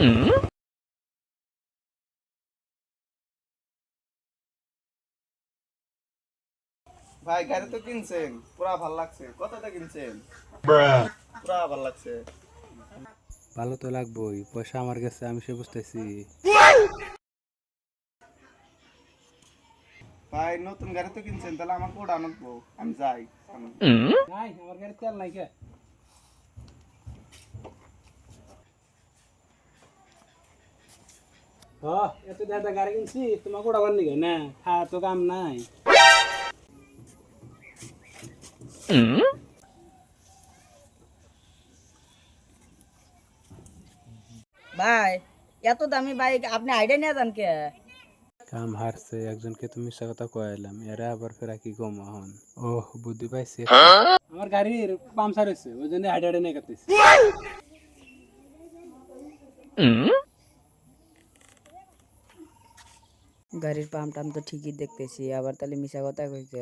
ভাই গাড়ি তো কিনছেন, পুরা ভাল লাগছে। কতটা কিনছেন? পুরা ভাল লাগছে। ভালো তো লাগবোই, পয়সা আমার কাছে, আমি সে বুঝতেছি। ভাই নতুন গাড়ি তো কিনছেন, তাহলে আমাকে ওটা আনবো, আমি যাই। নাই আমার গাড়ি তেল নাই কে। এত দাদা গাড়ি কিনছি তোমাকে উড়াবার নিগে না, খাওয়া তো কাম নাই। ভাই এত দামি বাইক আপনি আইডিয়া নিয়ে যান কে? কাম হারছে একজনকে তুমি মিথ্যা কথা কইলাম, এরা আবার ফেরা কি কম হন। ওহ বুদ্ধি পাইছি। আমার গাড়ির পাংচার হয়েছে, ওই জন্য হাইডে হাইডে নিয়ে কাটতেছি। গাড়ির পাম্প টাম তো ঠিকই দেখতেছি, আবার তাহলে মিশা কথা কইছে।